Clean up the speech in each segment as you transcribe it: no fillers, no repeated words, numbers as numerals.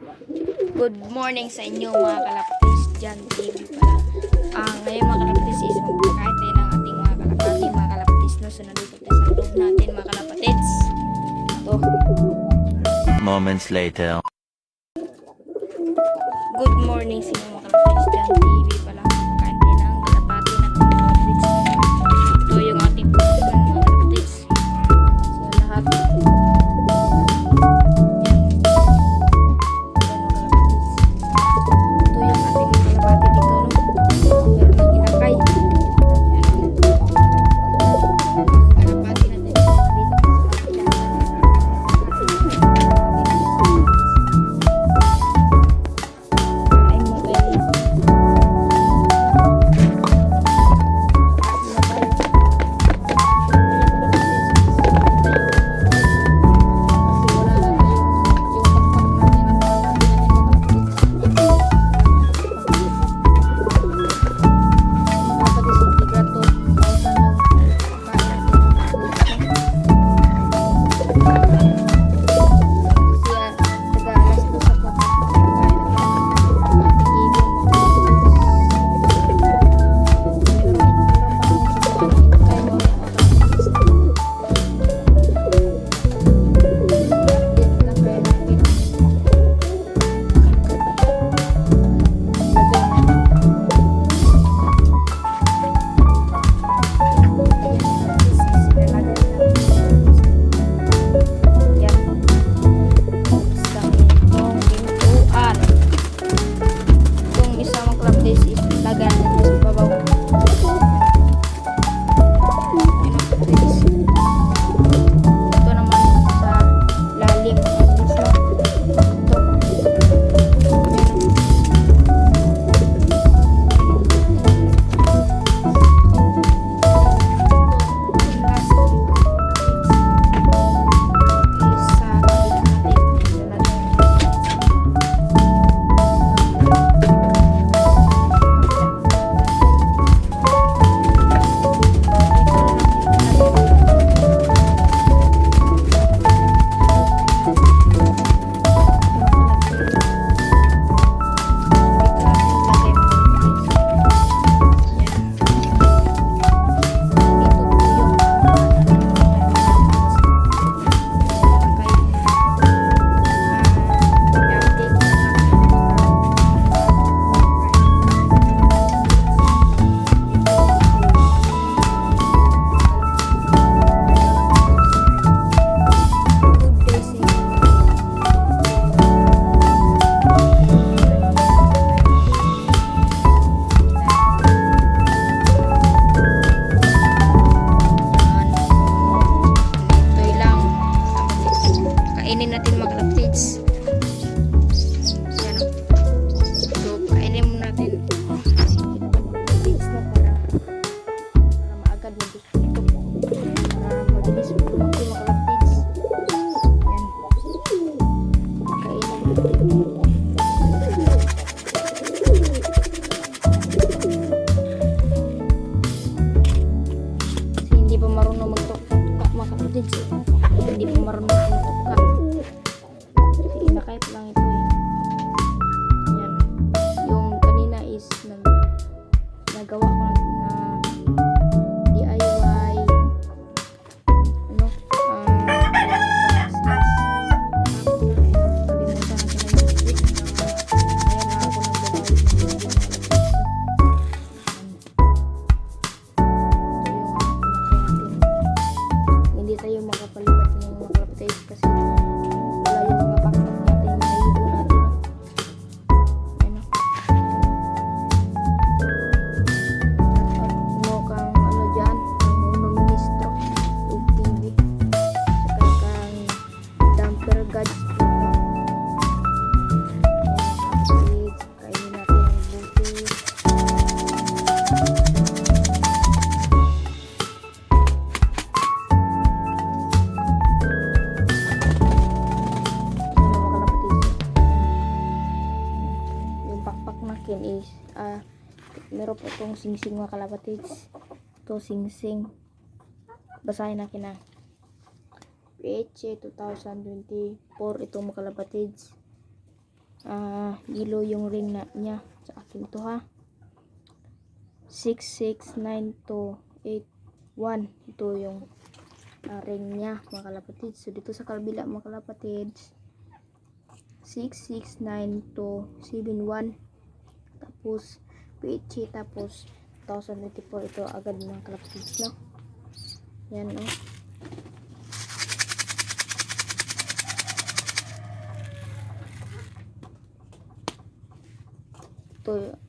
Good morning sa inyo mga kalaptis dyan, TV pala. Ngayon mga kalaptis is magpakain tayo ng ating mga kalaptis. No? So nandito tayo sa loob natin mga kalapatids. Ito. Moments later. Good morning sa inyo mga kalaptis dyan, TV pala. Magpakain tayo ng kalapati natin mga kalapatids. Ito yung ating pagkain mga kalapatids. So lahat. Kainin natin mga kalaptids. Yan o. So, kainin mo natin. Kalaptids na para maagad mag-gusto ito. Para mabilis lumaki mga kalaptids. Yan. Kainin natin. Kasi hindi pa marunong magtuka mga kalaptids. Hindi pa marunong magtuka. Inakay lang ito eh. Yan. Yung kanina is nagawa ko na DIY ano hindi tayo makapalipat ng mga kalapatids kasi wala yung mga pakpak natin, mga hibo natin. Ano? Mukhang ano dyan, ang ministro, yung TV. Saka kang damper gods. Kainin natin ang buti. Is meron po itong singsing mga kalapatids. Ito singsing, basahin natin na PH 2024 itong mga kalapatids. yellow yung ring na niya. Sa akin to ha. 66928 ito yung ring niya mga kalapatids. So dito sa kabila mga kalapatids 6692871 tapos PH tapos 1024 ito agad mga kalapatids no. Yan no.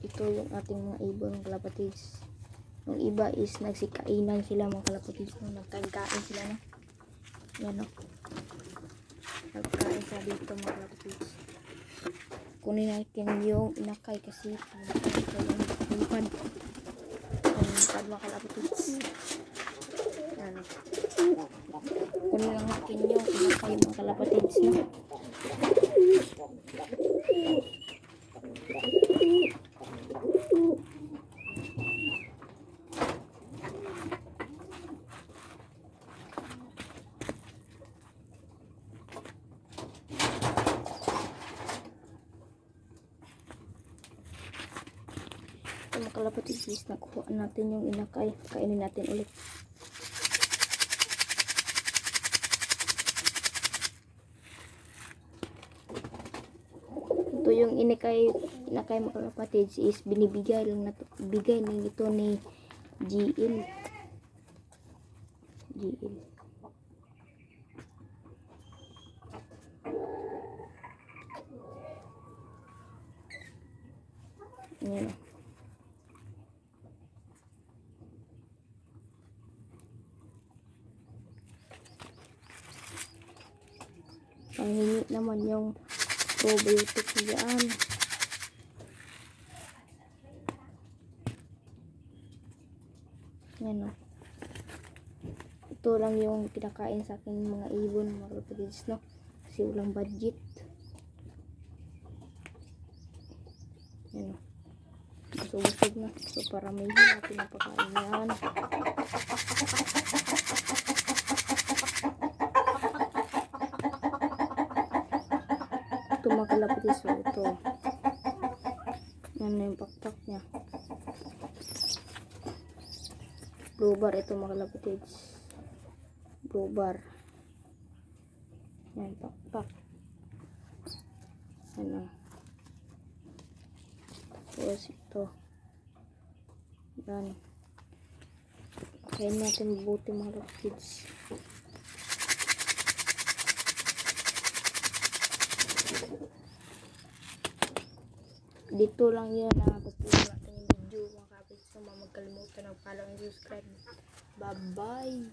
Ito yung ating mga ibon mga kalapatids. Yung iba is nagsikainan sila mga kalapatids no? Nagkain sila no. Yan no. Nagkain sila dito mga kalapatids. Kunin natin yung inakay kasi lumipad mga kalapatids. Yan no. Kunin lang natin yung inakay mga kalapatids no. Mga kalapatids, please nakuha natin yung inakay. Kainin natin ulit. Ito yung inakay mga kalapatids is binibigay lang na bigay lang ito ni GL. Ayan. Panghingi naman yung probiotic dyan. Yan o. Ito lang yung pinakain sa akin mga ibon mga kalapatids no. Kasi walang budget. Yan o. Busog na. So paramihin natin ang pakain yan. Ito mga kalapatids. So ito. Yan na yung pakpak niya. Blue bar ito mga kalapatids. Blue bar. Yan pakpak. Ano. Tapos ito. Yan. Kain natin mabuti mga kalapatids. Dito lang yun na pagpulo natin yung video mga kalapatids. So magkalimutan ng follow and subscribe. Bye bye.